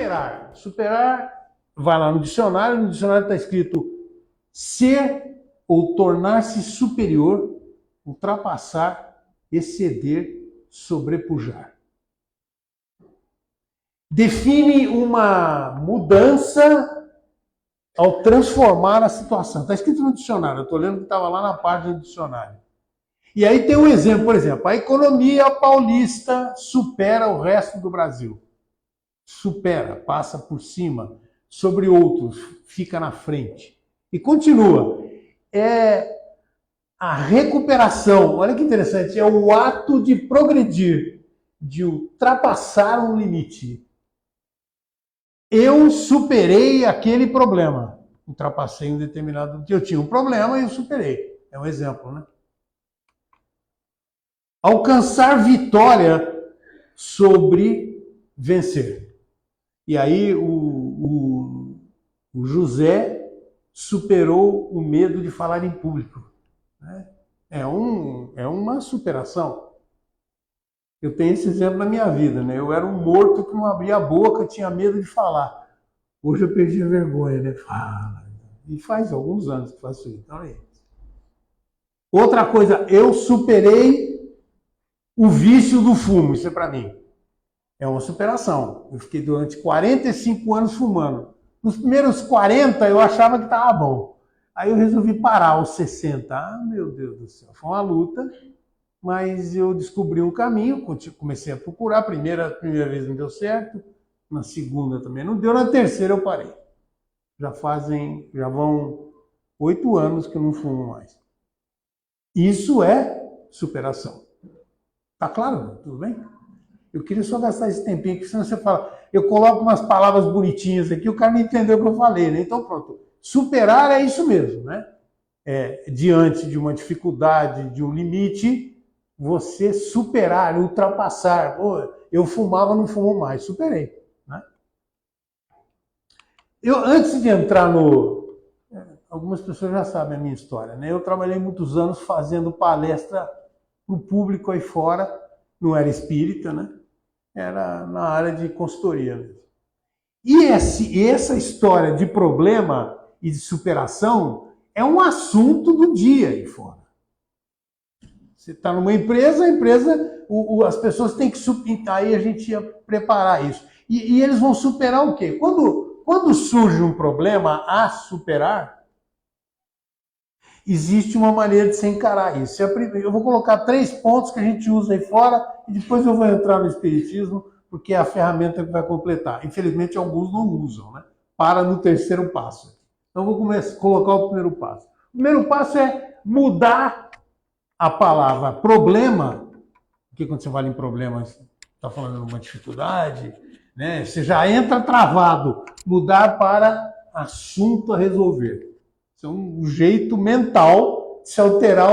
superar. Superar, vai lá no dicionário está escrito ser ou tornar-se superior, ultrapassar, exceder, sobrepujar. Define uma mudança ao transformar a situação. Está escrito no dicionário, eu estou lendo que estava lá na página do dicionário. E aí tem um exemplo, por exemplo, a economia paulista supera o resto do Brasil. Supera, passa por cima, sobre outros, fica na frente. E continua. É a recuperação, olha que interessante, é o ato de progredir, de ultrapassar um limite. Eu superei aquele problema. Ultrapassei um determinado... Eu tinha um problema e eu superei. É um exemplo, né? Alcançar vitória sobre vencer. E aí o José superou o medo de falar em público. É uma superação. Eu tenho esse exemplo na minha vida, né? Eu era um morto que não abria a boca, tinha medo de falar. Hoje eu perdi a vergonha, né? Fala. E faz alguns anos que faço isso. Então é isso. Outra coisa, eu superei o vício do fumo. Isso é para mim. É uma superação. Eu fiquei durante 45 anos fumando. Nos primeiros 40 eu achava que estava bom. Aí eu resolvi parar aos 60. Ah, meu Deus do céu. Foi uma luta. Mas eu descobri um caminho, comecei a procurar, a primeira vez não deu certo, na segunda também não deu, na terceira eu parei. Já vão 8 anos que eu não fumo mais. Isso é superação. Tá claro? Tudo bem? Eu queria só gastar esse tempinho, porque senão você fala, eu coloco umas palavras bonitinhas aqui, o cara não entendeu o que eu falei, né? Então pronto, superar é isso mesmo, né? Diante de uma dificuldade, de um limite, você superar, ultrapassar. Pô, eu fumava, não fumo mais. Superei. Né? Antes de entrar no... Algumas pessoas já sabem a minha história. Né? Eu trabalhei muitos anos fazendo palestra para o público aí fora. Não era espírita, né? Era na área de consultoria mesmo. E essa história de problema e de superação é um assunto do dia aí fora. Você está numa empresa, as pessoas têm que superar, aí a gente ia preparar isso. E eles vão superar o quê? Quando surge um problema a superar, existe uma maneira de se encarar isso. Eu vou colocar 3 pontos que a gente usa aí fora e depois eu vou entrar no espiritismo, porque é a ferramenta que vai completar. Infelizmente, alguns não usam, né? Para no 3º passo. Então, eu vou colocar o primeiro passo. O primeiro passo é mudar a palavra problema, porque quando você fala em problema, você está falando de uma dificuldade, né? Você já entra travado. Mudar para assunto a resolver. Isso é um jeito mental de se alterar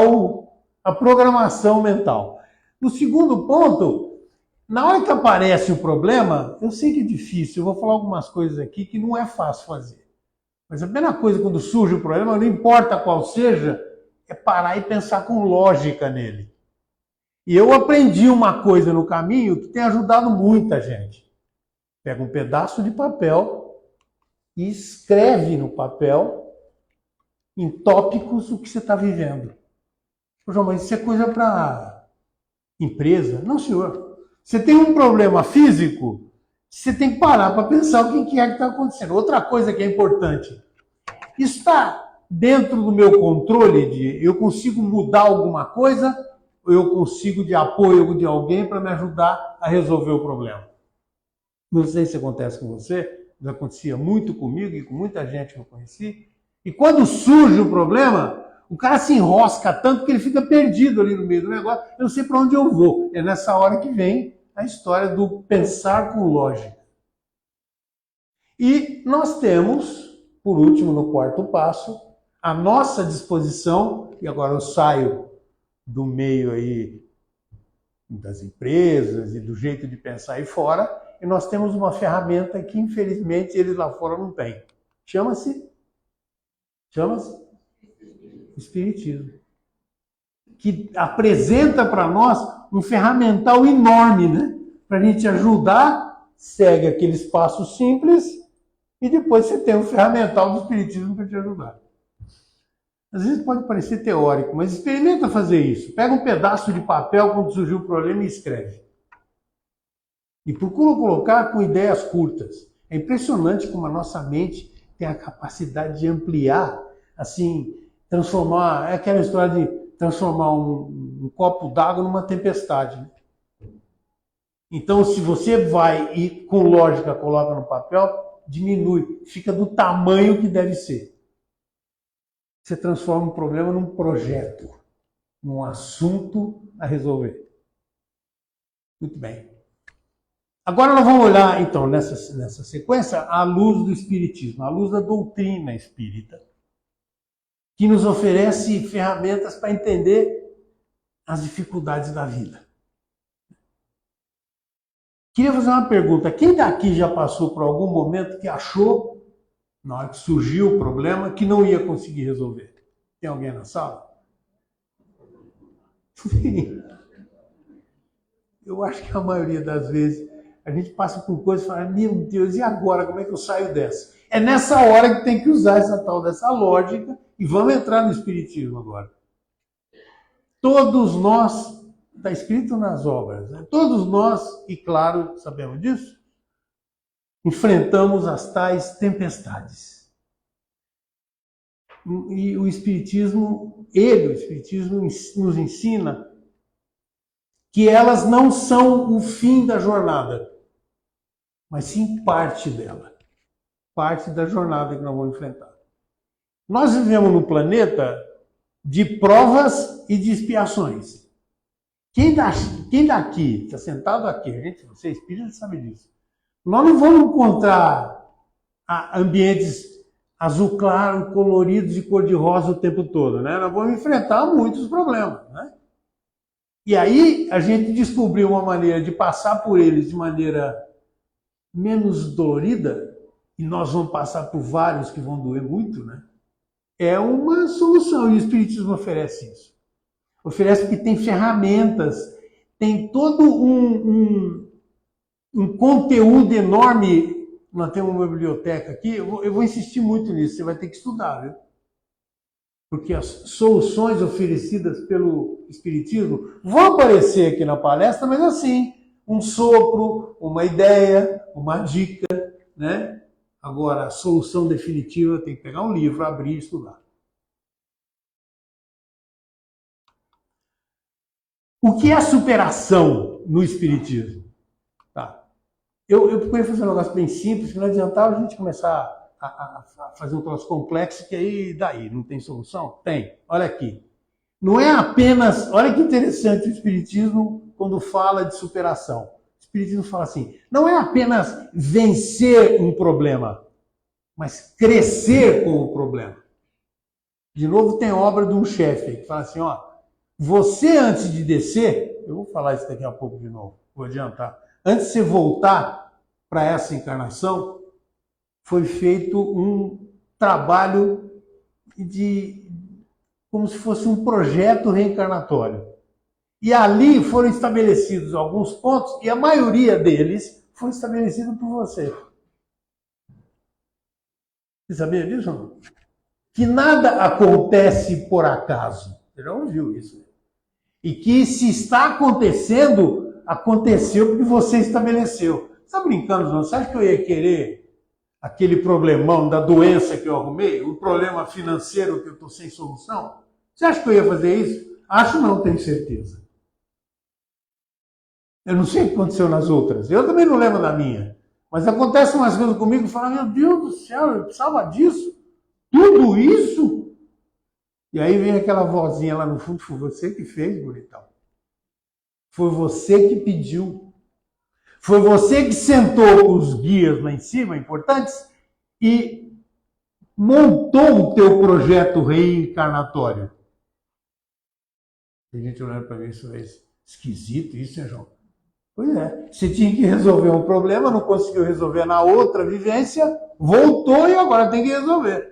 a programação mental. No segundo ponto, na hora que aparece o problema, eu sei que é difícil, eu vou falar algumas coisas aqui que não é fácil fazer. Mas a primeira coisa quando surge o problema, não importa qual seja, é parar e pensar com lógica nele. E eu aprendi uma coisa no caminho que tem ajudado muita gente. Pega um pedaço de papel e escreve no papel, em tópicos, o que você está vivendo. João, mas isso é coisa para empresa? Não, senhor. Você tem um problema físico, você tem que parar para pensar o que é que está acontecendo. Outra coisa que é importante, está dentro do meu controle, eu consigo mudar alguma coisa, ou eu consigo de apoio de alguém para me ajudar a resolver o problema. Não sei se acontece com você, mas acontecia muito comigo e com muita gente que eu conheci. E quando surge o problema, o cara se enrosca tanto que ele fica perdido ali no meio do negócio. Eu não sei para onde eu vou. É nessa hora que vem a história do pensar com lógica. E nós temos, por último, no 4º passo, à nossa disposição, e agora eu saio do meio aí das empresas e do jeito de pensar aí fora, e nós temos uma ferramenta que, infelizmente, eles lá fora não têm. Chama-se Espiritismo. Que apresenta para nós um ferramental enorme, né? Para a gente ajudar segue aqueles passos simples e depois você tem o ferramental do espiritismo para te ajudar. Às vezes pode parecer teórico, mas experimenta fazer isso. Pega um pedaço de papel quando surgiu o problema e escreve. E procura colocar com ideias curtas. É impressionante como a nossa mente tem a capacidade de ampliar, assim, transformar, é aquela história de transformar um copo d'água numa tempestade. Né? Então, se você vai e com lógica coloca no papel, diminui, fica do tamanho que deve ser. Você transforma um problema num projeto, num assunto a resolver. Muito bem. Agora nós vamos olhar, então, nessa sequência, à luz do Espiritismo, à luz da doutrina espírita, que nos oferece ferramentas para entender as dificuldades da vida. Queria fazer uma pergunta. Quem daqui já passou por algum momento que achou, na hora que surgiu o problema, que não ia conseguir resolver? Tem alguém na sala? Eu acho que a maioria das vezes a gente passa por coisas e fala, meu Deus, e agora? Como é que eu saio dessa? É nessa hora que tem que usar essa tal dessa lógica e vamos entrar no Espiritismo agora. Todos nós, está escrito nas obras, né? Todos nós, e claro, sabemos disso, enfrentamos as tais tempestades. E o Espiritismo nos ensina que elas não são o fim da jornada, mas sim parte dela. Parte da jornada que nós vamos enfrentar. Nós vivemos num planeta de provas e de expiações. Quem daqui, está sentado aqui, você é espírita, sabe disso. Nós não vamos encontrar ambientes azul claro, coloridos e cor-de-rosa o tempo todo, né? Nós vamos enfrentar muitos problemas, né? E aí a gente descobriu uma maneira de passar por eles de maneira menos dolorida, e nós vamos passar por vários que vão doer muito, né? É uma solução, e o Espiritismo oferece isso. Oferece porque tem ferramentas, tem todo um conteúdo enorme. Nós temos uma biblioteca aqui, eu vou insistir muito nisso, você vai ter que estudar, viu? Porque as soluções oferecidas pelo Espiritismo vão aparecer aqui na palestra, mas assim, um sopro, uma ideia, uma dica, né? Agora, a solução definitiva tem que pegar um livro, abrir e estudar. O que é superação no Espiritismo? Tá. Eu procurei fazer um negócio bem simples, que não adiantava a gente começar a fazer um troço complexo, que aí daí não tem solução? Tem. Olha aqui. Não é apenas... Olha que interessante o Espiritismo quando fala de superação. O Espiritismo fala assim, não é apenas vencer um problema, mas crescer com o problema. De novo tem obra de um chefe que fala assim, ó, você antes de descer, eu vou falar isso daqui a pouco de novo, vou adiantar, antes de você voltar para essa encarnação, foi feito um trabalho como se fosse um projeto reencarnatório. E ali foram estabelecidos alguns pontos, e a maioria deles foi estabelecido por você. Você sabia disso ou não? Que nada acontece por acaso. Você já ouviu isso? E que se está acontecendo, aconteceu porque você estabeleceu. Você está brincando, não? Você acha que eu ia querer aquele problemão da doença que eu arrumei? Um problema financeiro que eu estou sem solução? Você acha que eu ia fazer isso? Acho não, tenho certeza. Eu não sei o que aconteceu nas outras. Eu também não lembro da minha. Mas acontecem umas coisas comigo e falo, meu Deus do céu, eu precisava disso? Tudo isso? E aí vem aquela vozinha lá no fundo, foi você que fez, bonitão. Foi você que pediu. Foi você que sentou com os guias lá em cima, importantes, e montou o teu projeto reencarnatório. Tem gente olhando para mim, isso é esquisito, isso, né, João? Pois é. Você tinha que resolver um problema, não conseguiu resolver na outra vivência, voltou e agora tem que resolver.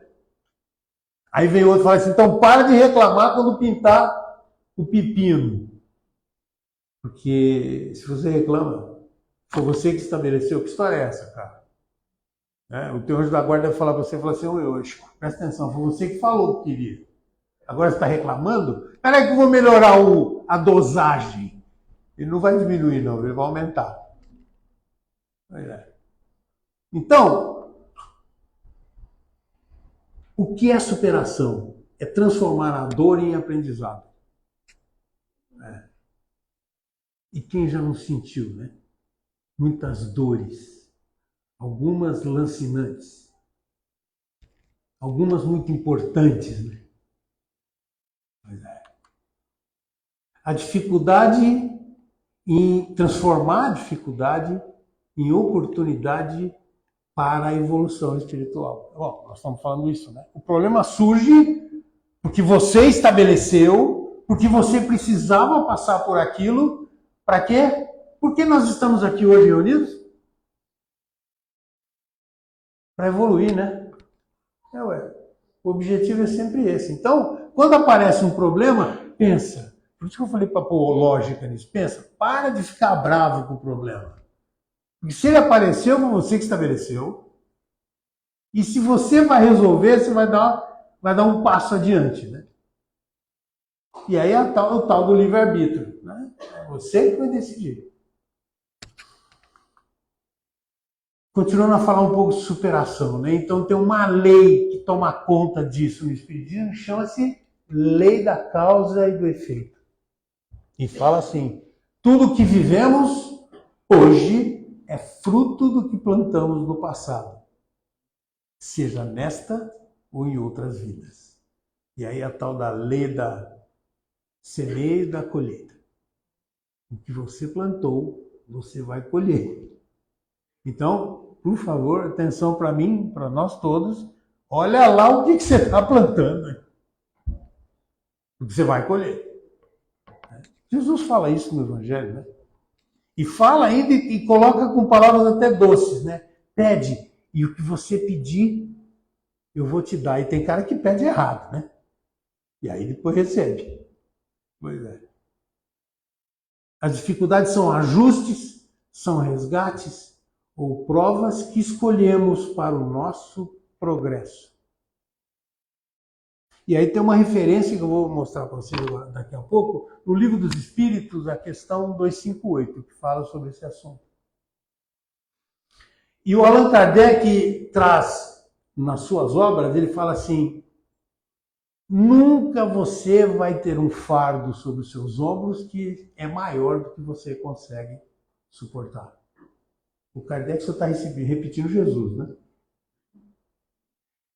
Aí vem outro e fala assim, então para de reclamar quando pintar o pepino. Porque se você reclama, Foi você que estabeleceu. Que história é essa, cara? O teu anjo da guarda vai falar para você, fala assim, ô Yoshi, presta atenção, foi você que falou que queria. Agora você está reclamando? Peraí que eu vou melhorar a dosagem. Ele não vai diminuir, não, ele vai aumentar. Então, o que é superação? É transformar a dor em aprendizado. E quem já não sentiu, né? Muitas dores, algumas lancinantes, algumas muito importantes, né? A dificuldade em transformar a dificuldade em oportunidade para a evolução espiritual. Bom, nós estamos falando isso, né? O problema surge porque você estabeleceu, porque você precisava passar por aquilo. Para quê? Por que nós estamos aqui hoje reunidos? Para evoluir, né? O objetivo é sempre esse. Então, quando aparece um problema, pensa. Por isso que eu falei para pôr lógica nisso. Pensa, para de ficar bravo com o problema. Porque se ele apareceu, foi você que estabeleceu. E se você vai resolver, você vai dar um passo adiante, né? E aí é o tal do livre-arbítrio, né? É você que vai decidir. Continuando a falar um pouco de superação, né? Então tem uma lei que toma conta disso no Espiritismo, chama-se lei da causa e do efeito. E fala assim, tudo que vivemos hoje é fruto do que plantamos no passado, seja nesta ou em outras vidas. E aí a tal da lei da semeia e da colheita. O que você plantou, você vai colher. Então, por favor, atenção para mim, para nós todos, olha lá o que você está plantando. O que você vai colher. Jesus fala isso no Evangelho, né? E fala ainda e coloca com palavras até doces, né? Pede, e o que você pedir, eu vou te dar. E tem cara que pede errado, né? E aí depois recebe. Pois é. As dificuldades são ajustes, são resgates ou provas que escolhemos para o nosso progresso. E aí tem uma referência que eu vou mostrar para vocês daqui a pouco, no Livro dos Espíritos, a questão 258, que fala sobre esse assunto. E o Allan Kardec traz, nas suas obras, ele fala assim, nunca você vai ter um fardo sobre os seus ombros que é maior do que você consegue suportar. O Kardec só está repetindo Jesus, né?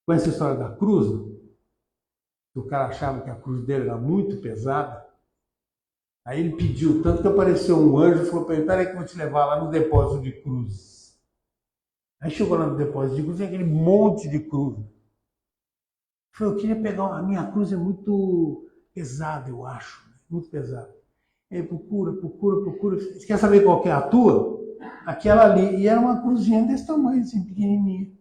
Conhece a história da cruz? O cara achava que a cruz dele era muito pesada. Aí ele pediu tanto que apareceu um anjo e falou para ele, peraí que eu vou te levar lá no depósito de cruzes. Aí chegou lá no depósito de cruzes, tem aquele monte de cruz. Eu queria pegar, a minha cruz é muito pesada, eu acho, muito pesada. Aí procura. Você quer saber qual que é a tua? Aquela ali. E era uma cruzinha desse tamanho, assim, pequenininha.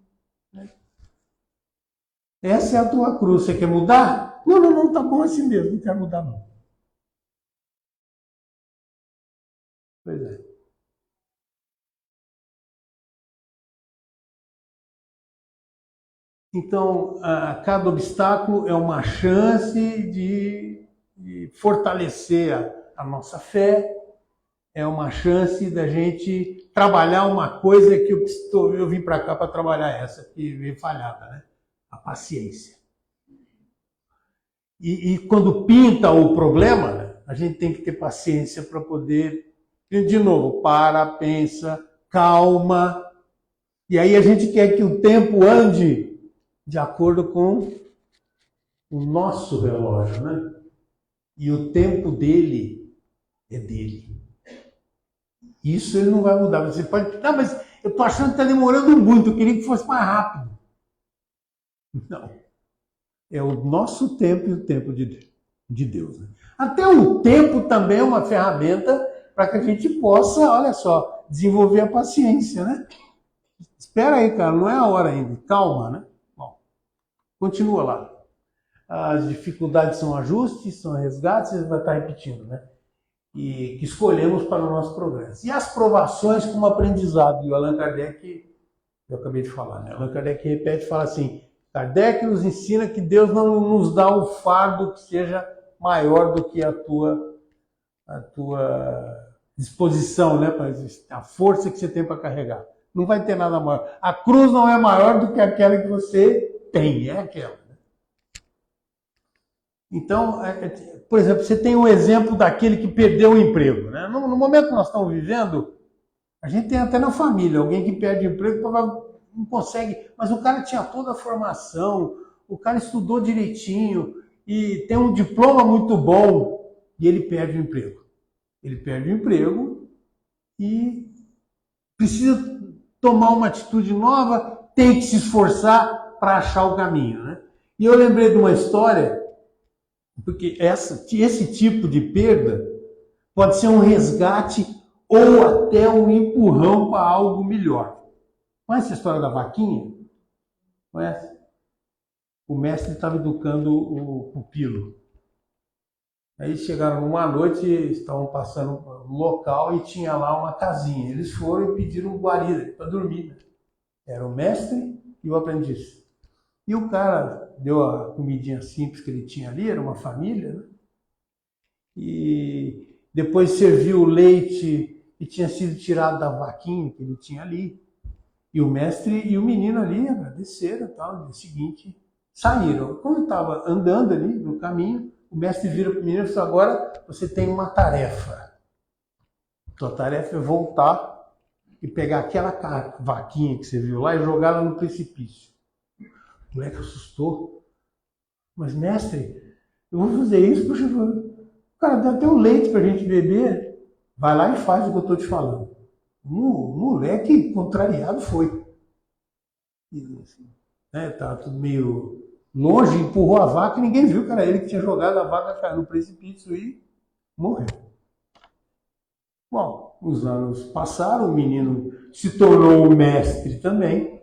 Essa é a tua cruz, você quer mudar? Não, tá bom assim mesmo, não quero mudar não. Pois é. Então, cada obstáculo é uma chance de fortalecer a nossa fé, é uma chance da gente trabalhar uma coisa que eu vim para cá para trabalhar essa, que veio falhada, né? A paciência. E quando pinta o problema, né, a gente tem que ter paciência para poder, de novo, pensa, calma. E aí a gente quer que o tempo ande de acordo com o nosso relógio, né? E o tempo dele é dele. Isso ele não vai mudar. Você pode, mas eu estou achando que está demorando muito, eu queria que fosse mais rápido. Não. É o nosso tempo e o tempo de Deus. Né? Até o tempo também é uma ferramenta para que a gente possa, olha só, desenvolver a paciência, né? Espera aí, cara, não é a hora ainda. Calma, né? Bom, continua lá. As dificuldades são ajustes, são resgates, ele vai estar repetindo, né? que escolhemos para o nosso progresso. E as provações como aprendizado. E o Allan Kardec, eu acabei de falar, né? Allan Kardec repete e fala assim, Kardec nos ensina que Deus não nos dá o fardo que seja maior do que a tua disposição, né? A força que você tem para carregar. Não vai ter nada maior. A cruz não é maior do que aquela que você tem, é aquela. Então, por exemplo, você tem um exemplo daquele que perdeu o emprego. Né? No momento que nós estamos vivendo, a gente tem até na família alguém que perde o emprego, não consegue, mas o cara tinha toda a formação, o cara estudou direitinho e tem um diploma muito bom e ele perde o emprego. Ele perde o emprego e precisa tomar uma atitude nova, tem que se esforçar para achar o caminho. Né? E eu lembrei de uma história, porque esse tipo de perda pode ser um resgate ou até um empurrão para algo melhor. Conhece a história da vaquinha? Conhece? O mestre estava educando o pupilo. Aí chegaram numa noite, estavam passando no local e tinha lá uma casinha. Eles foram e pediram guarida para dormir. Né? Era o mestre e o aprendiz. E o cara deu a comidinha simples que ele tinha ali, era uma família, né? E depois serviu o leite que tinha sido tirado da vaquinha que ele tinha ali. E o mestre e o menino ali agradeceram e tal. No dia seguinte saíram. Quando estava andando ali no caminho, o mestre vira para o menino e falou, agora você tem uma tarefa. Tua tarefa é voltar e pegar aquela vaquinha que você viu lá e jogar ela no precipício. O moleque assustou. Mas, mestre, eu vou fazer isso, puxa, o cara deu até um leite pra gente beber. Vai lá e faz o que eu estou te falando. O moleque contrariado foi. Assim, né, tava tudo meio longe, empurrou a vaca e ninguém viu que era ele que tinha jogado a vaca, caiu no precipício e morreu. Bom, os anos passaram, o menino se tornou o mestre também.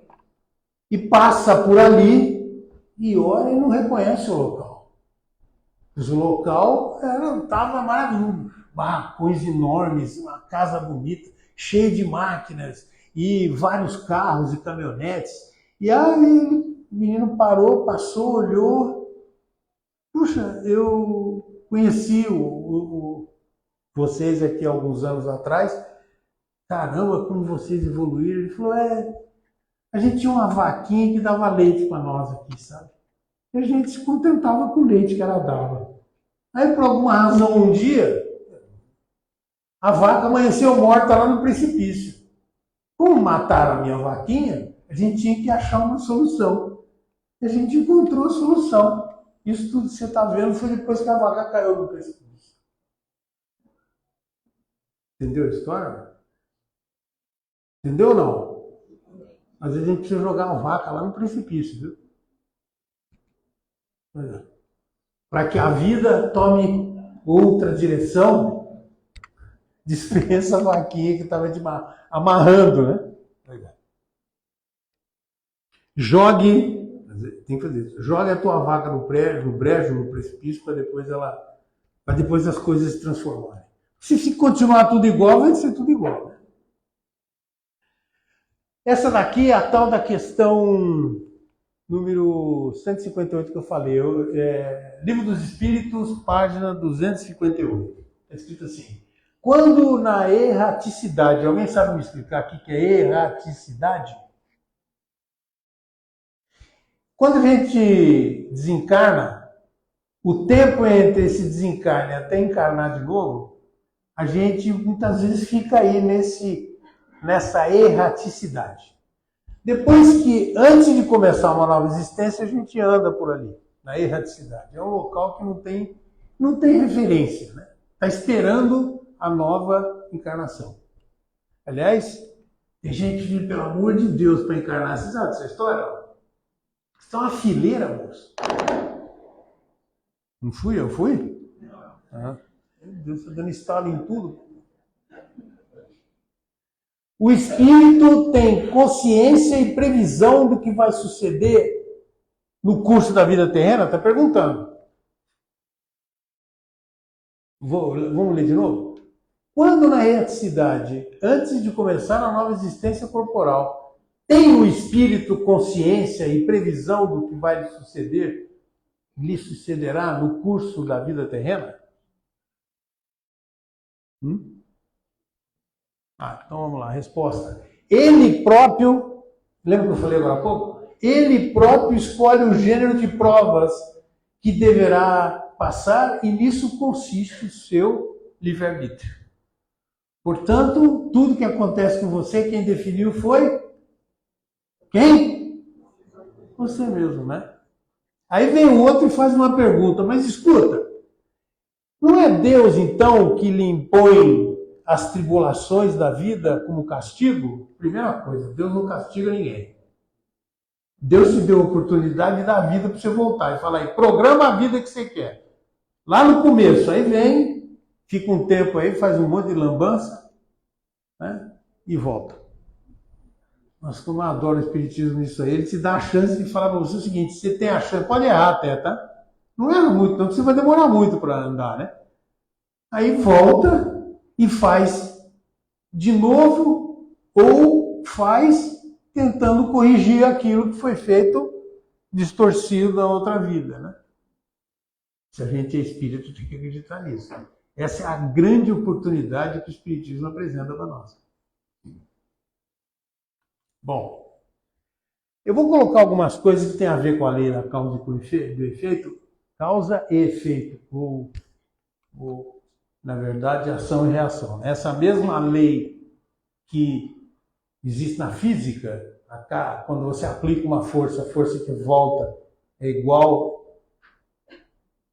E passa por ali e olha e não reconhece o local. Mas o local estava maravilhoso. Barracões enormes, uma casa bonita, cheia de máquinas e vários carros e caminhonetes. E aí o menino parou, passou, olhou. Puxa, eu conheci vocês aqui alguns anos atrás. Caramba, como vocês evoluíram. Ele falou, a gente tinha uma vaquinha que dava leite para nós aqui, sabe? E a gente se contentava com o leite que ela dava. Aí, por alguma razão, um dia, a vaca amanheceu morta lá no precipício. Como mataram a minha vaquinha, a gente tinha que achar uma solução. E a gente encontrou a solução. Isso tudo que você está vendo foi depois que a vaca caiu no precipício. Entendeu a história? Entendeu ou não? Às vezes a gente precisa jogar a vaca lá no precipício, viu? Para que a vida tome outra direção, dispensa a vaquinha que estava amarrando, né? Jogue, tem que fazer isso. Jogue a tua vaca no brejo, no precipício, para depois as coisas se transformarem. Se continuar tudo igual, vai ser tudo igual. Né? Essa daqui é a tal da questão número 158 que eu falei. Livro dos Espíritos, página 258. Está escrito assim. Quando na erraticidade, alguém sabe me explicar o que é erraticidade? Quando a gente desencarna, o tempo entre esse desencarne até encarnar de novo, a gente muitas vezes fica aí nessa erraticidade. Depois que, antes de começar uma nova existência, a gente anda por ali, na erraticidade. É um local que não tem referência, né? Está esperando a nova encarnação. Aliás, tem gente que, pelo amor de Deus, para encarnar. Você sabe dessa história? Isso é uma fileira, moço. Não fui? Eu fui? Ah, meu Deus, está dando estalo em tudo. O espírito tem consciência e previsão do que vai suceder no curso da vida terrena? Está perguntando. Vamos ler de novo? Quando na erraticidade, antes de começar a nova existência corporal, tem o espírito consciência e previsão do que vai lhe sucederá no curso da vida terrena? Então vamos lá, resposta. Ele próprio, lembra que eu falei agora há pouco? Ele próprio escolhe o gênero de provas que deverá passar e nisso consiste o seu livre-arbítrio. Portanto, tudo que acontece com você, quem definiu foi? Quem? Você mesmo, né? Aí vem o outro e faz uma pergunta, mas escuta, não é Deus então que lhe impõe as tribulações da vida como castigo? Primeira coisa, Deus não castiga ninguém. Deus te deu a oportunidade de dar a vida para você voltar e falar aí, programa a vida que você quer. Lá no começo, aí vem, fica um tempo aí, faz um monte de lambança, né? E volta. Mas como eu adoro o espiritismo nisso aí, ele te dá a chance de falar para você o seguinte, você tem a chance, pode errar até, tá? Não erra muito, não, porque você vai demorar muito para andar, né? Aí volta e faz de novo ou faz tentando corrigir aquilo que foi feito distorcido na outra vida, né? Se a gente é espírito, tem que acreditar nisso. Essa é a grande oportunidade que o espiritismo apresenta para nós. Bom, eu vou colocar algumas coisas que têm a ver com a lei da causa e do efeito, causa e efeito, ou na verdade, ação e reação. Essa mesma lei que existe na física, quando você aplica uma força, a força que volta é igual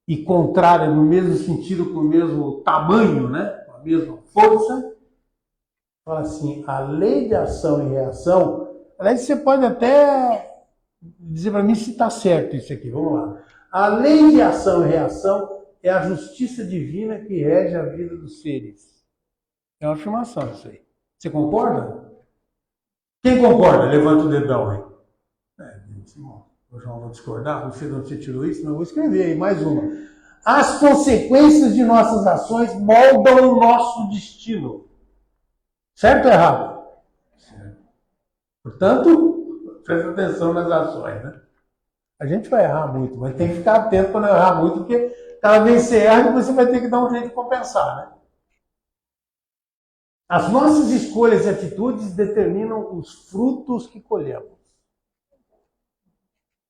e contrária no mesmo sentido, com o mesmo tamanho, né? Com a mesma força. Fala assim, a lei de ação e reação, aliás, você pode até dizer para mim se está certo isso aqui, vamos lá. A lei de ação e reação é a justiça divina que rege a vida dos seres. É uma afirmação isso aí. Você concorda? Quem concorda? Levanta o dedão aí. Eu já vou discordar, não sei de onde você tirou isso, mas eu vou escrever aí, mais uma. As consequências de nossas ações moldam o nosso destino. Certo ou errado? Certo. Portanto, presta atenção nas ações, né? A gente vai errar muito, mas tem que ficar atento para não errar muito, porque cada vez que você erra, você vai ter que dar um jeito de compensar, né? As nossas escolhas e atitudes determinam os frutos que colhemos.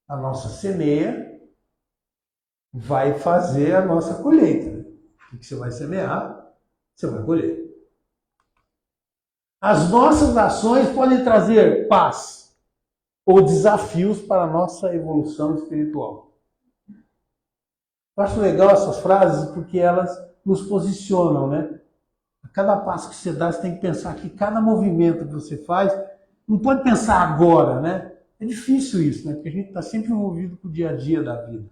A nossa semeia vai fazer a nossa colheita. Né? O que você vai semear, você vai colher. As nossas ações podem trazer paz ou desafios para a nossa evolução espiritual. Eu acho legal essas frases porque elas nos posicionam, né? A cada passo que você dá, você tem que pensar que cada movimento que você faz, não pode pensar agora, né? É difícil isso, né? Porque a gente está sempre envolvido com o dia a dia da vida.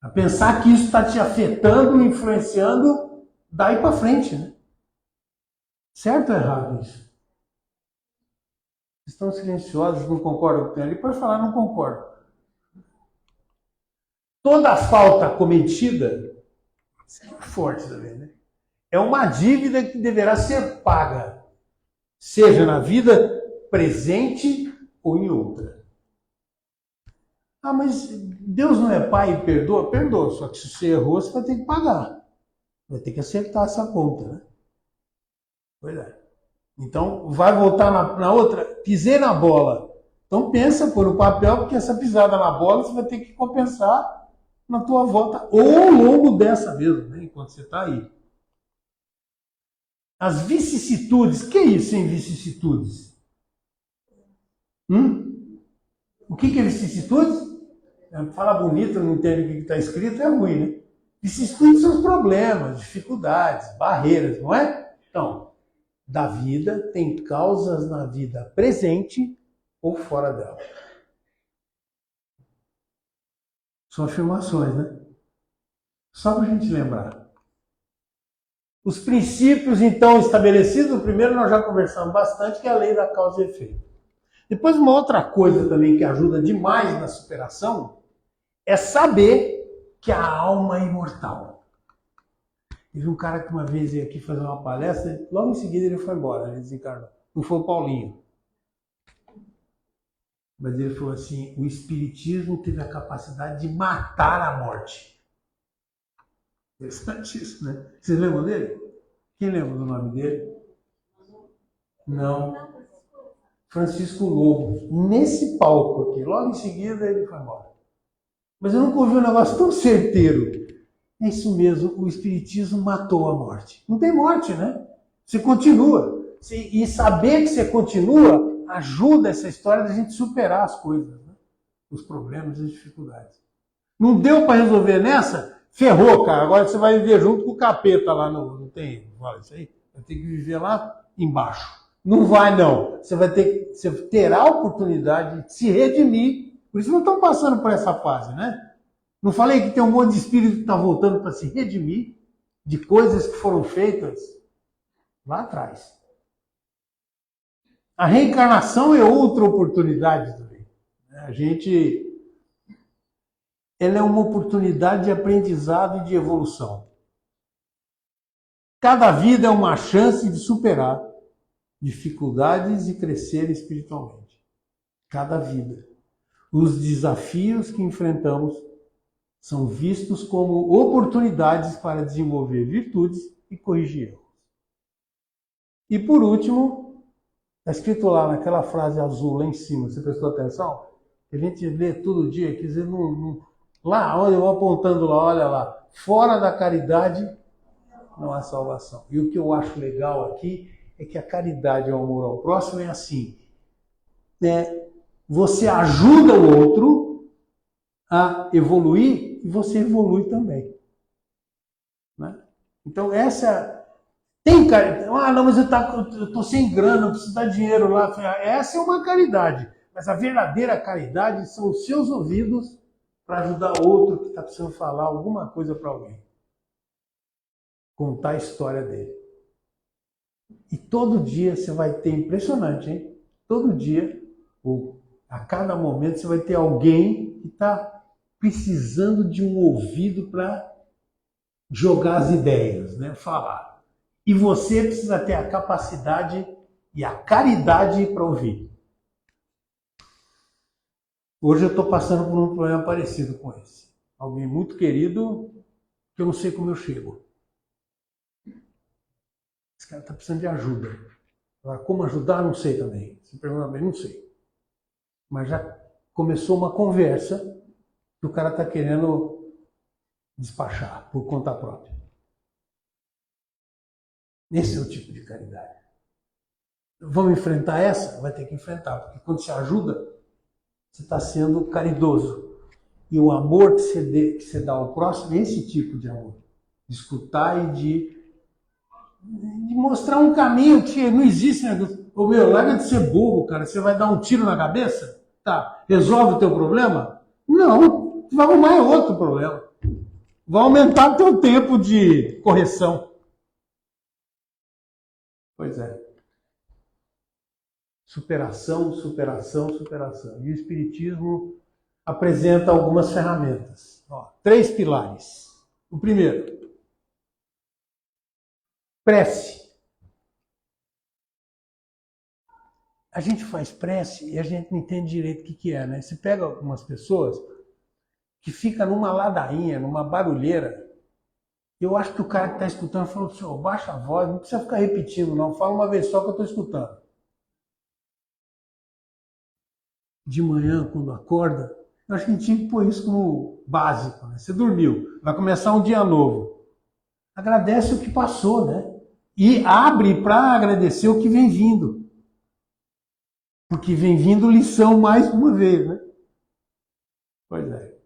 A pensar que isso está te afetando, influenciando, daí para frente, né? Certo ou errado isso? Estão silenciosos, não concordam com o que tem ali? Pode falar, não concordo. Toda falta cometida, isso é forte também, né? É uma dívida que deverá ser paga, seja na vida presente ou em outra. Ah, mas Deus não é pai e perdoa? Perdoa, só que se você errou, você vai ter que pagar. Vai ter que acertar essa conta, né? Pois é. Então, vai voltar na outra, pisei na bola. Então pensa, pôr no papel, porque essa pisada na bola você vai ter que compensar na tua volta, ou ao longo dessa mesmo, né? Enquanto você está aí. As vicissitudes, que é isso em vicissitudes? O que é vicissitudes? Fala bonito, não entende o que está escrito, é ruim, né? Vicissitudes são os problemas, dificuldades, barreiras, não é? Então, da vida tem causas na vida presente ou fora dela. São afirmações, né? Só para a gente lembrar. Os princípios, então, estabelecidos, o primeiro nós já conversamos bastante, que é a lei da causa e efeito. Depois, uma outra coisa também que ajuda demais na superação é saber que a alma é imortal. Teve um cara que uma vez veio aqui fazer uma palestra, logo em seguida ele foi embora, ele desencarnou. Não foi o Paulinho. Mas ele falou assim, o Espiritismo teve a capacidade de matar a morte. Interessante isso, né? Vocês lembram dele? Quem lembra do nome dele? Não. Francisco Lobo. Nesse palco aqui, logo em seguida ele foi embora. Mas eu nunca ouvi um negócio tão certeiro. É isso mesmo, o Espiritismo matou a morte. Não tem morte, né? Você continua. E saber que você continua ajuda essa história da gente superar as coisas, né? Os problemas e as dificuldades. Não deu para resolver nessa? Ferrou, cara. Agora você vai viver junto com o capeta lá no... Não tem... Olha isso aí. Vai ter que viver lá embaixo. Não vai, não. Você terá a oportunidade de se redimir. Por isso não estão passando por essa fase, né? Não falei que tem um monte de espírito que está voltando para se redimir de coisas que foram feitas lá atrás. A reencarnação é outra oportunidade também. Ela é uma oportunidade de aprendizado e de evolução. Cada vida é uma chance de superar dificuldades e crescer espiritualmente. Cada vida. Os desafios que enfrentamos são vistos como oportunidades para desenvolver virtudes e corrigir erros. E por último, está escrito lá naquela frase azul lá em cima, você prestou atenção? A gente lê todo dia, quer dizer, lá onde eu vou apontando lá, olha lá, fora da caridade não há salvação. E o que eu acho legal aqui é que a caridade ao amor ao próximo é assim, você ajuda o outro a evoluir e você evolui também. Né? Então essa... Tem caridade. Ah, não, mas eu estou sem grana, eu preciso dar dinheiro lá. Essa é uma caridade. Mas a verdadeira caridade são os seus ouvidos para ajudar outro que está precisando falar alguma coisa para alguém. Contar a história dele. E todo dia você vai ter, impressionante, hein? Todo dia, ou a cada momento, você vai ter alguém que está precisando de um ouvido para jogar as ideias, né? Falar. E você precisa ter a capacidade e a caridade para ouvir. Hoje eu estou passando por um problema parecido com esse. Alguém muito querido, que eu não sei como eu chego. Esse cara está precisando de ajuda. Agora, como ajudar, não sei também. Se perguntar bem, não sei. Mas já começou uma conversa que o cara está querendo despachar por conta própria. Esse é o tipo de caridade. Vamos enfrentar essa? Vai ter que enfrentar, porque quando você ajuda, você está sendo caridoso. E o amor que você dá ao próximo é esse tipo de amor. De escutar e de mostrar um caminho que não existe. Né? Ô meu, larga de ser bobo, cara. Você vai dar um tiro na cabeça? Tá. Resolve o teu problema? Não. Vai arrumar outro problema. Vai aumentar o teu tempo de correção. Pois é. Superação, superação, superação. E o Espiritismo apresenta algumas ferramentas. 3 pilares. O primeiro, prece. A gente faz prece e a gente não entende direito o que é, né? Você pega algumas pessoas que ficam numa ladainha, numa barulheira. Eu acho que o cara que está escutando falou, senhor, baixa a voz, não precisa ficar repetindo, não. Fala uma vez só que eu estou escutando. De manhã, quando acorda, eu acho que a gente tinha que pôr isso como básico. Né? Você dormiu, vai começar um dia novo. Agradece o que passou, né? E abre para agradecer o que vem vindo. Porque vem vindo lição mais uma vez, né? Pois é.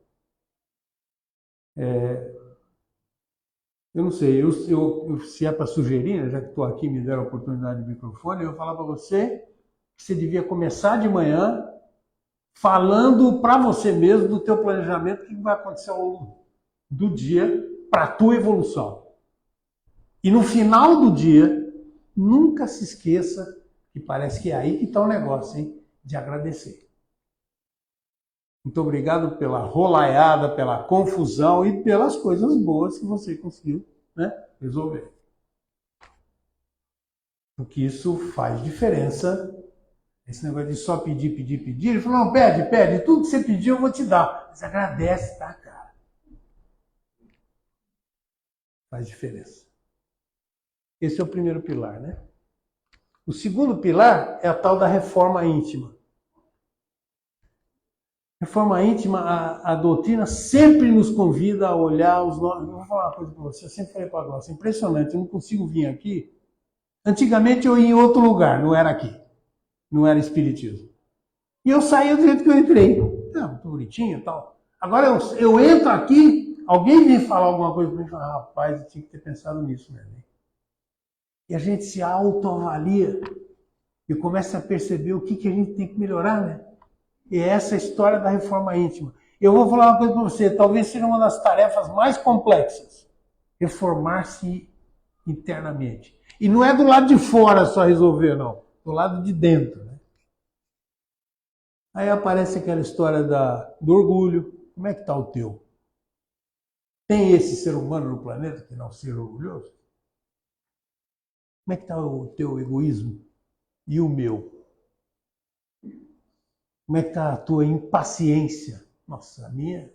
Eu não sei, se é para sugerir, né, já que estou aqui me deram a oportunidade de microfone, eu vou falar para você que você devia começar de manhã falando para você mesmo do teu planejamento, o que vai acontecer ao longo do dia para a tua evolução. E no final do dia, nunca se esqueça, que parece que é aí que está o negócio, hein, de agradecer. Muito obrigado pela rolaiada, pela confusão e pelas coisas boas que você conseguiu né? Resolver. Porque isso faz diferença. Esse negócio de só pedir, pedir, pedir. Ele falou, não, pede, pede. Tudo que você pediu eu vou te dar. Mas agradece, tá, cara? Faz diferença. Esse é o primeiro pilar, né? O segundo pilar é a tal da reforma íntima. Reforma íntima, a doutrina sempre nos convida a olhar os nossos... Vou falar uma coisa para você, eu sempre falei para a Glória, é impressionante, eu não consigo vir aqui. Antigamente eu ia em outro lugar, não era aqui. Não era espiritismo. E eu saía do jeito que eu entrei. Não, tô bonitinho e tal. Agora eu entro aqui, alguém vem falar alguma coisa para mim e fala, rapaz, eu tinha que ter pensado nisso, né? E a gente se autoavalia e começa a perceber o que a gente tem que melhorar, né? E é essa história da reforma íntima. Eu vou falar uma coisa para você, talvez seja uma das tarefas mais complexas. Reformar-se internamente. E não é do lado de fora só resolver, não. Do lado de dentro, né? Aí aparece aquela história do orgulho. Como é que está o teu? Tem esse ser humano no planeta que não seja orgulhoso? Como é que está o teu egoísmo? E o meu? Como é que está a tua impaciência? Nossa, a minha,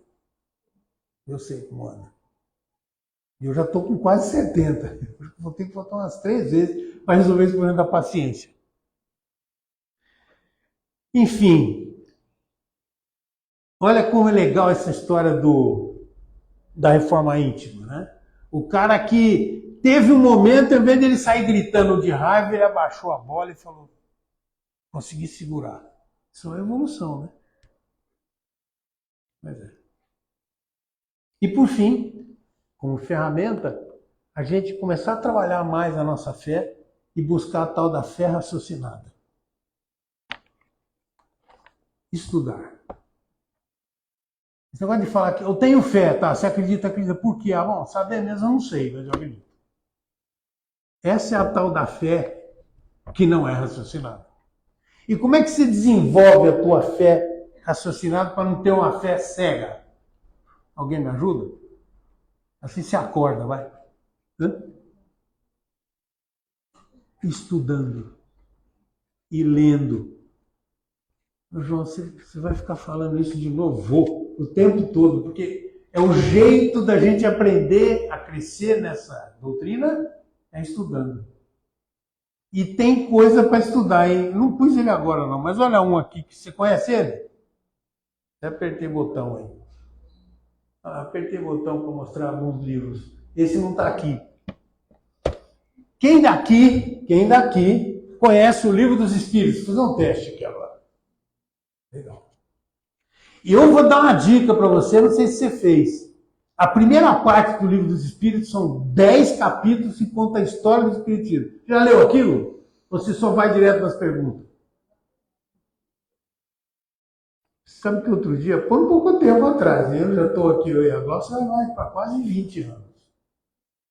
eu sei como anda. E eu já estou com quase 70. Vou ter que voltar umas 3 vezes para resolver esse problema da paciência. Enfim, olha como é legal essa história da reforma íntima, né? O cara que teve um momento, em vez de ele sair gritando de raiva, ele abaixou a bola e falou, consegui segurar. Isso é evolução, né? Mas é. E por fim, como ferramenta, a gente começar a trabalhar mais a nossa fé e buscar a tal da fé raciocinada. Estudar. Esse negócio de falar que eu tenho fé, tá? Você acredita, acredita. Por quê? Bom, saber mesmo eu não sei, mas eu acredito. Essa é a tal da fé que não é raciocinada. E como é que se desenvolve a tua fé raciocinada para não ter uma fé cega? Alguém me ajuda? Assim se acorda, vai. Hã? Estudando e lendo. João, você vai ficar falando isso de novo? Vou, o tempo todo, porque é o jeito da gente aprender a crescer nessa doutrina, é estudando. E tem coisa para estudar, hein? Não pus ele agora não, mas olha um aqui, que você conhece ele? Já apertei o botão aí. Apertei o botão para mostrar alguns livros. Esse não está aqui. Quem daqui conhece o Livro dos Espíritos? Vou fazer um teste aqui agora. Legal. E eu vou dar uma dica para você, não sei se você fez. A primeira parte do Livro dos Espíritos são 10 capítulos que conta a história do Espiritismo. Já leu aquilo? Ou você só vai direto nas perguntas? Sabe que outro dia, por pouco tempo atrás, eu já estou aqui, eu e a Glócia, vai para quase 20 anos.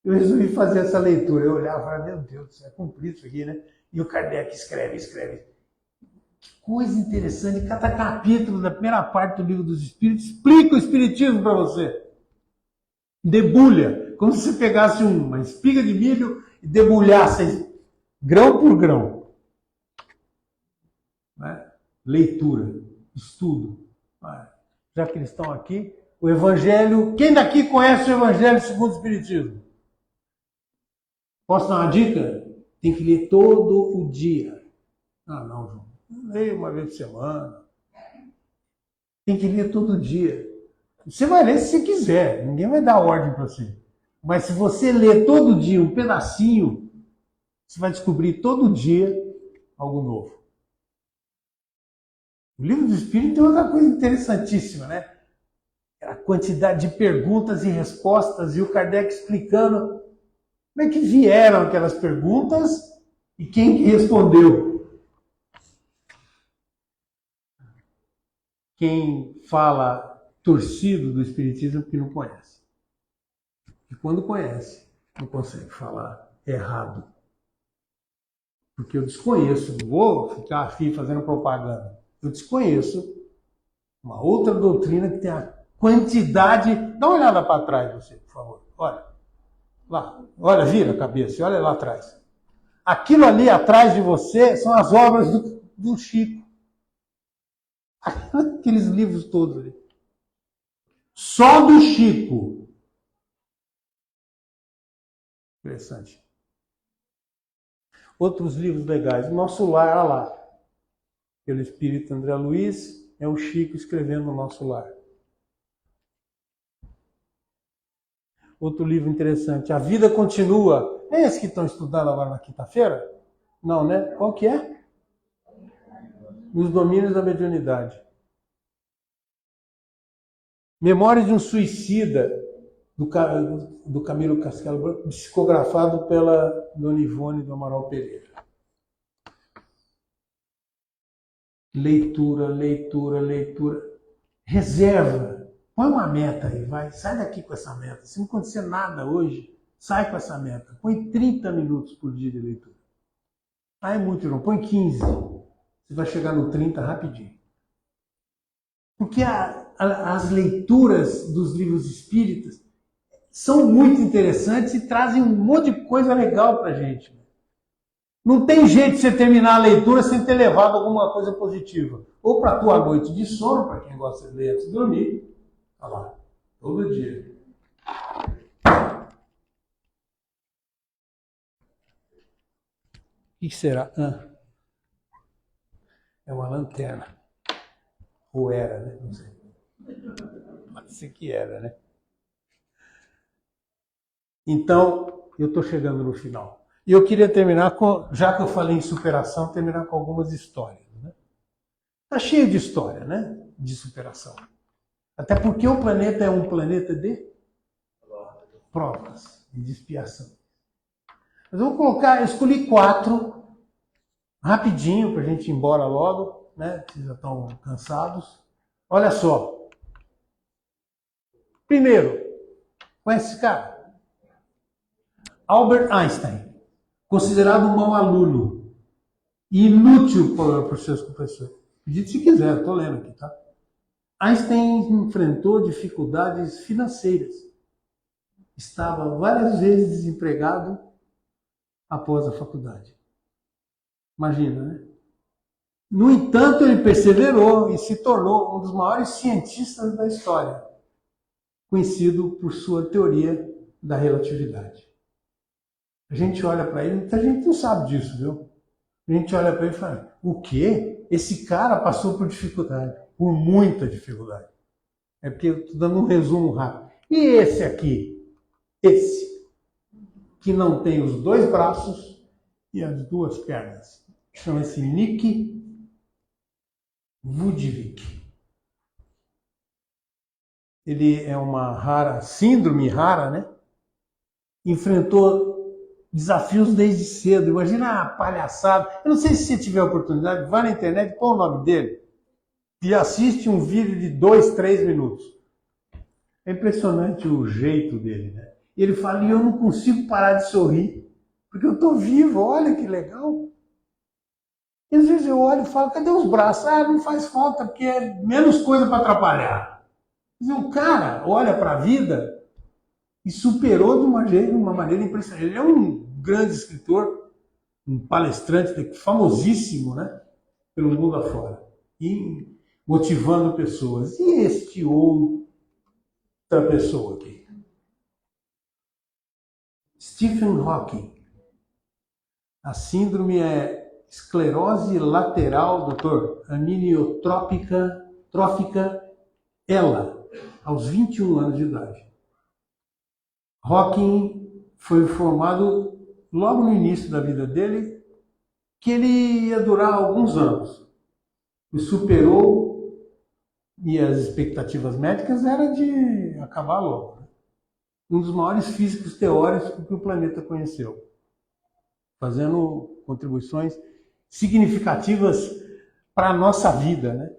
Eu resolvi fazer essa leitura. Eu olhava e falava, meu Deus, é comprido isso aqui, né? E o Kardec escreve. Que coisa interessante. Cada capítulo da primeira parte do Livro dos Espíritos explica o Espiritismo para você. Debulha. Como se você pegasse uma espiga de milho e debulhasse grão por grão. Né? Leitura, estudo. Já que eles estão aqui, o Evangelho... Quem daqui conhece o Evangelho segundo o Espiritismo? Posso dar uma dica? Tem que ler todo o dia. Não, João. Leia uma vez por semana. Tem que ler todo dia. Você vai ler se você quiser. Ninguém vai dar ordem para você. Mas se você ler todo dia um pedacinho, você vai descobrir todo dia algo novo. O Livro do Espírito tem outra coisa interessantíssima, né? A quantidade de perguntas e respostas e o Kardec explicando como é que vieram aquelas perguntas e quem que respondeu. Quem fala torcido do Espiritismo é porque não conhece. E quando conhece, não consegue falar errado. Porque eu desconheço, não vou ficar aqui fazendo propaganda. Eu desconheço uma outra doutrina que tem a quantidade... Dá uma olhada para trás, você, por favor. Olha. Lá. Olha, vira a cabeça e olha lá atrás. Aquilo ali atrás de você são as obras do Chico. Aqueles livros todos ali. Só do Chico. Interessante. Outros livros legais. Nosso Lar, olha lá. Pelo espírito André Luiz, é o Chico escrevendo o Nosso Lar. Outro livro interessante, A Vida Continua. É esse que estão estudando agora na quinta-feira? Não, né? Qual que é? Os Domínios da Mediunidade. Memórias de um Suicida, do Camilo Castelo Branco, psicografado pela Dona Ivone do Amaral Pereira. Leitura, leitura, leitura. Reserva. Põe uma meta aí, vai. Sai daqui com essa meta. Se não acontecer nada hoje, sai com essa meta. Põe 30 minutos por dia de leitura. Ah, é muito, João. Põe 15. Você vai chegar no 30 rapidinho. Porque as leituras dos livros espíritas são muito interessantes e trazem um monte de coisa legal pra gente. Não tem jeito de você terminar a leitura sem ter levado alguma coisa positiva. Ou para a tua noite de sono, para quem gosta de ler antes de dormir. Olha lá, todo dia. O que será? É uma lanterna. Ou era, né? Não sei. Parece que era, né? Então, eu estou chegando no final. E eu queria terminar com, já que eu falei em superação, terminar com algumas histórias. Está cheio de história, né? De superação. Até porque o planeta é um planeta de provas e de expiação. Mas eu vou colocar, eu escolhi 4, rapidinho, para a gente ir embora logo, né? Vocês já estão cansados. Olha só. Primeiro, conhece esse cara? Albert Einstein, considerado um mau aluno e inútil por seus professores. Acredite se quiser, estou lendo aqui, tá? Einstein enfrentou dificuldades financeiras. Estava várias vezes desempregado após a faculdade. Imagina, né? No entanto, ele perseverou e se tornou um dos maiores cientistas da história, conhecido por sua teoria da relatividade. A gente olha para ele, muita gente não sabe disso, viu? A gente olha para ele e fala, o quê? Esse cara passou por dificuldade, por muita dificuldade. É porque eu estou dando um resumo rápido. E esse aqui? Esse, que não tem os 2 braços e as 2 pernas. Chama-se Nick Vujicic. Ele é uma rara, síndrome rara, né? Enfrentou desafios desde cedo. Imagina a palhaçada. Eu não sei se você tiver a oportunidade, vai na internet, põe o nome dele e assiste um vídeo de 2, 3 minutos. É impressionante o jeito dele, né? E ele fala, e eu não consigo parar de sorrir, porque eu estou vivo, olha que legal. E às vezes eu olho e falo, cadê os braços? Ah, não faz falta, porque é menos coisa para atrapalhar. Quer dizer, o cara olha para a vida e superou de uma maneira impressionante. Ele é um grande escritor, um palestrante famosíssimo, né? Pelo mundo afora. E motivando pessoas. E este outra pessoa aqui? Stephen Hawking. A síndrome é esclerose lateral, doutor, aminiotrófica, ela, aos 21 anos de idade. Hawking foi informado logo no início da vida dele que ele ia durar alguns anos. E superou, e as expectativas médicas eram de acabar logo. Né? Um dos maiores físicos teóricos que o planeta conheceu, fazendo contribuições significativas para a nossa vida. Né?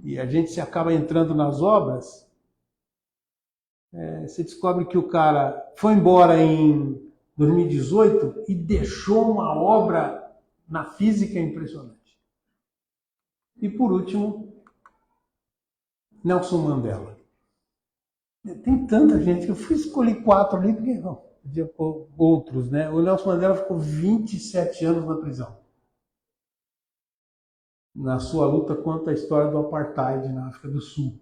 E a gente se acaba entrando nas obras, você descobre que o cara foi embora em 2018 e deixou uma obra na física impressionante. E por último, Nelson Mandela. Tem tanta gente que eu fui escolher 4 ali, porque não, podia pôr outros, né? O Nelson Mandela ficou 27 anos na prisão, na sua luta contra a história do apartheid na África do Sul.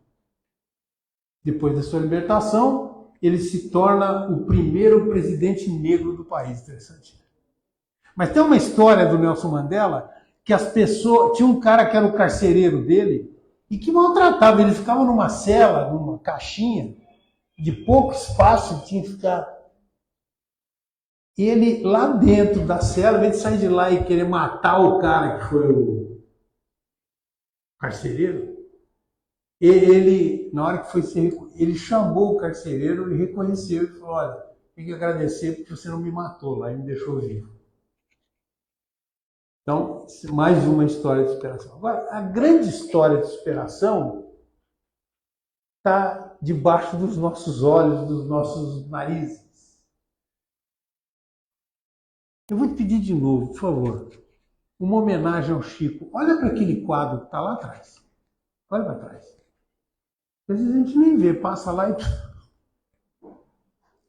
Depois da sua libertação, ele se torna o primeiro presidente negro do país. Interessante. Mas tem uma história do Nelson Mandela que as pessoas... Tinha um cara que era o carcereiro dele e que maltratava. Ele ficava numa cela, numa caixinha, de pouco espaço, ele tinha que ficar... Ele, lá dentro da cela, ao invés de sair de lá e querer matar o cara que foi o carcereiro, ele, na hora que foi ser... Ele chamou o carcereiro e reconheceu e falou: olha, tenho que agradecer porque você não me matou lá e me deixou vivo. Então, mais uma história de superação. Agora, a grande história de superação está debaixo dos nossos olhos, dos nossos narizes. Eu vou te pedir de novo, por favor, uma homenagem ao Chico. Olha para aquele quadro que está lá atrás. Olha para trás. Às vezes a gente nem vê, passa lá e...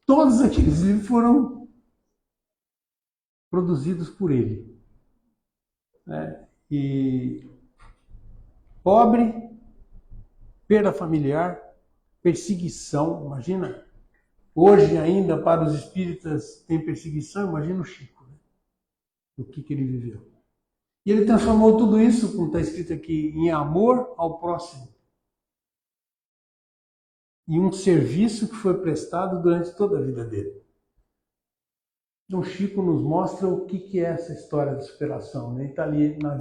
Todos aqueles livros foram produzidos por ele. E pobre, perda familiar, perseguição, imagina, hoje ainda para os espíritas tem perseguição, imagina o Chico, né? O que ele viveu. E ele transformou tudo isso, como está escrito aqui, em amor ao próximo. E um serviço que foi prestado durante toda a vida dele. Então, Chico nos mostra o que é essa história de superação. Né? Ele está ali na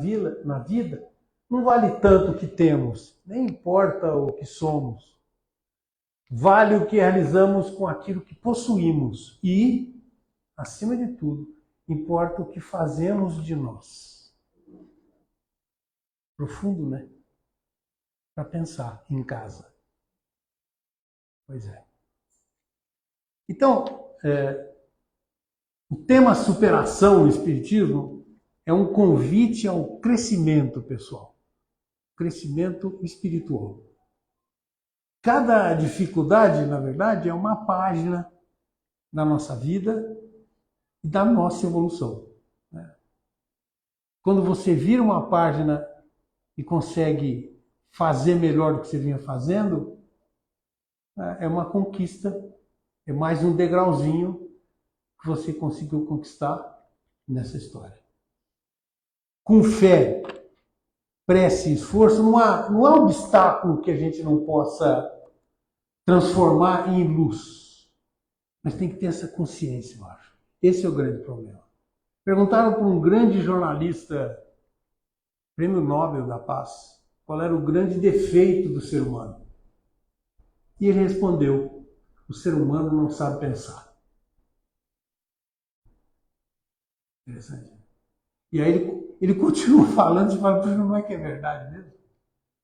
vida, não vale tanto o que temos, nem importa o que somos. Vale o que realizamos com aquilo que possuímos. E, acima de tudo, importa o que fazemos de nós. Profundo, né? Para pensar em casa. Pois é. Então, o tema superação no Espiritismo é um convite ao crescimento pessoal, crescimento espiritual. Cada dificuldade, na verdade, é uma página da nossa vida e da nossa evolução. Quando você vira uma página e consegue fazer melhor do que você vinha fazendo, é uma conquista, é mais um degrauzinho que você conseguiu conquistar nessa história. Com fé, prece e esforço, não há obstáculo que a gente não possa transformar em luz. Mas tem que ter essa consciência, eu acho. Esse é o grande problema. Perguntaram para um grande jornalista, Prêmio Nobel da Paz, qual era o grande defeito do ser humano. E ele respondeu: o ser humano não sabe pensar. Interessante. E aí ele continua falando e fala: não é que é verdade mesmo?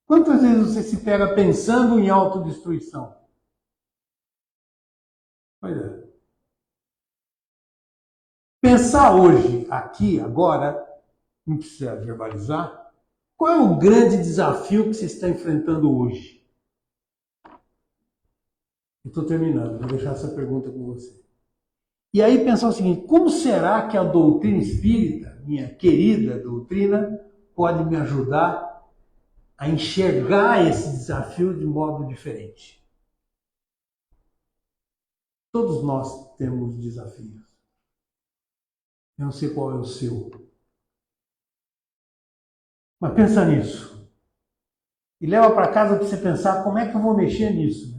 Quantas vezes você se pega pensando em autodestruição? Pois é. Pensar hoje, aqui, agora, não precisa verbalizar, qual é o grande desafio que você está enfrentando hoje? Eu estou terminando, vou deixar essa pergunta com você. E aí pensar o seguinte: como será que a doutrina espírita, minha querida doutrina, pode me ajudar a enxergar esse desafio de modo diferente? Todos nós temos desafios. Eu não sei qual é o seu. Mas pensa nisso. E leva para casa para você pensar como é que eu vou mexer nisso.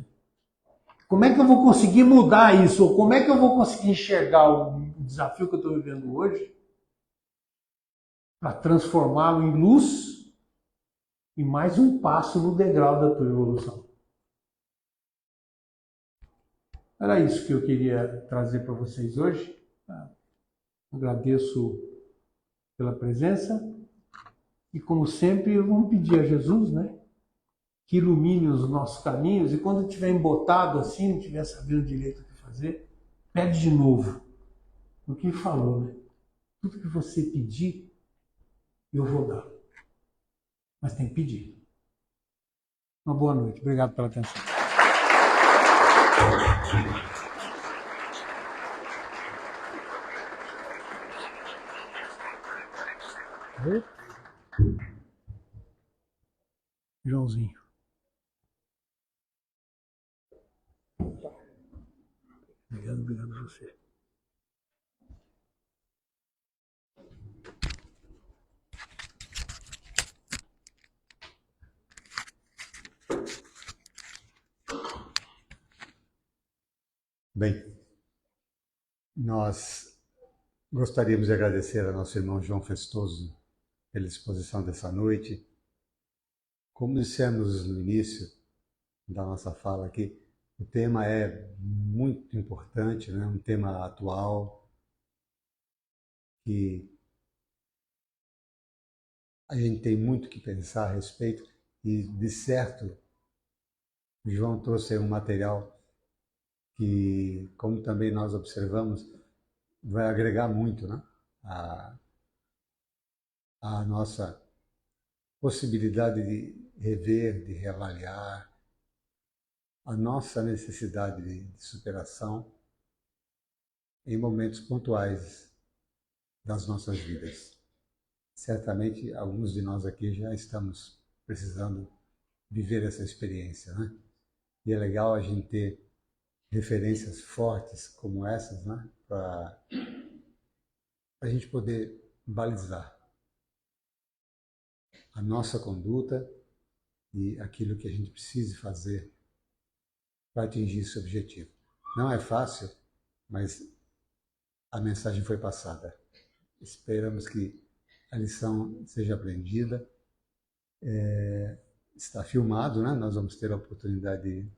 Como é que eu vou conseguir mudar isso? Ou como é que eu vou conseguir enxergar o desafio que eu estou vivendo hoje para transformá-lo em luz e mais um passo no degrau da tua evolução? Era isso que eu queria trazer para vocês hoje. Agradeço pela presença e, como sempre, vamos pedir a Jesus, né, que ilumine os nossos caminhos, e quando estiver embotado assim, não estiver sabendo direito o que fazer, pede de novo. O que ele falou, né? Tudo que você pedir, eu vou dar. Mas tem que pedir. Uma boa noite. Obrigado pela atenção. Oi? Joãozinho. Obrigado a você. Bem, nós gostaríamos de agradecer ao nosso irmão João Festoso pela exposição dessa noite. Como dissemos no início da nossa fala aqui, o tema é muito importante, né? Um tema atual que a gente tem muito que pensar a respeito e, de certo, o João trouxe um material que, como também nós observamos, vai agregar muito, né? a, a nossa possibilidade de rever, de reavaliar, a nossa necessidade de superação em momentos pontuais das nossas vidas. Certamente, alguns de nós aqui já estamos precisando viver essa experiência, né? E é legal a gente ter referências fortes como essas, né? Para a gente poder balizar a nossa conduta e aquilo que a gente precisa fazer para atingir esse objetivo. Não é fácil, mas a mensagem foi passada. Esperamos que a lição seja aprendida. Está filmado, né? Nós vamos ter a oportunidade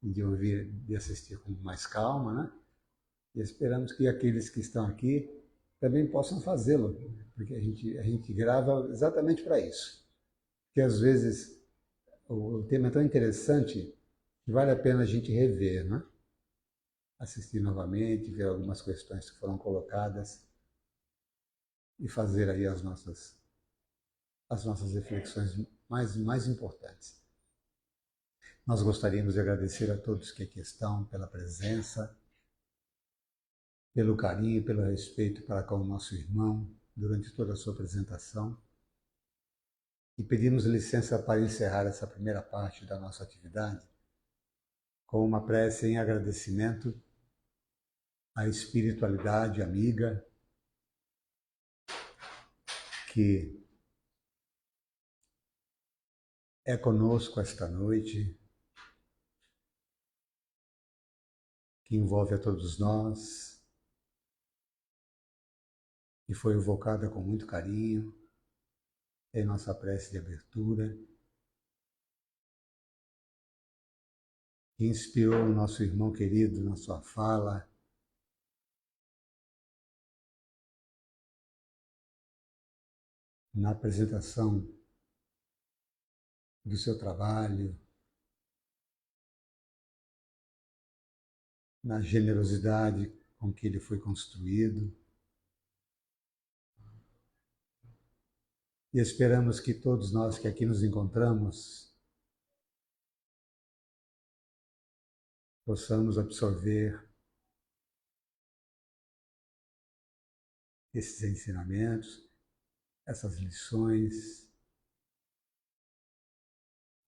de ouvir, de assistir com mais calma, né? E esperamos que aqueles que estão aqui também possam fazê-lo, porque a gente grava exatamente para isso. Porque às vezes o tema é tão interessante que vale a pena a gente rever, né? Assistir novamente, ver algumas questões que foram colocadas e fazer aí as nossas reflexões mais importantes. Nós gostaríamos de agradecer a todos que aqui estão pela presença, pelo carinho, pelo respeito para com o nosso irmão durante toda a sua apresentação. E pedimos licença para encerrar essa primeira parte da nossa atividade com uma prece em agradecimento à espiritualidade amiga que é conosco esta noite, que envolve a todos nós, e foi invocada com muito carinho em nossa prece de abertura, que inspirou o nosso irmão querido na sua fala, na apresentação do seu trabalho, na generosidade com que ele foi construído. E esperamos que todos nós que aqui nos encontramos possamos absorver esses ensinamentos, essas lições,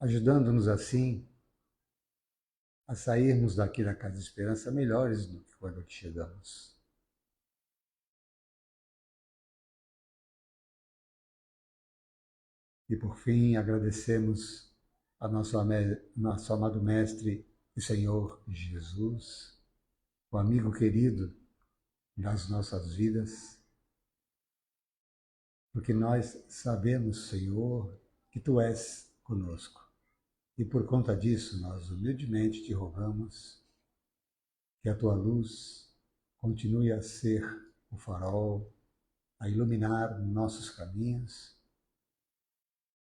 ajudando-nos assim a sairmos daqui da Casa de Esperança melhores do que quando aqui chegamos. E por fim, agradecemos a nosso amado Mestre e Senhor Jesus, o amigo querido das nossas vidas, porque nós sabemos, Senhor, que Tu és conosco. E por conta disso, nós humildemente te rogamos que a Tua luz continue a ser o farol, a iluminar nossos caminhos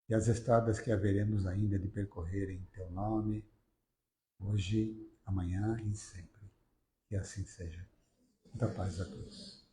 e as estradas que haveremos ainda de percorrer em Teu nome, hoje, amanhã e sempre. Que assim seja. Muita paz a todos.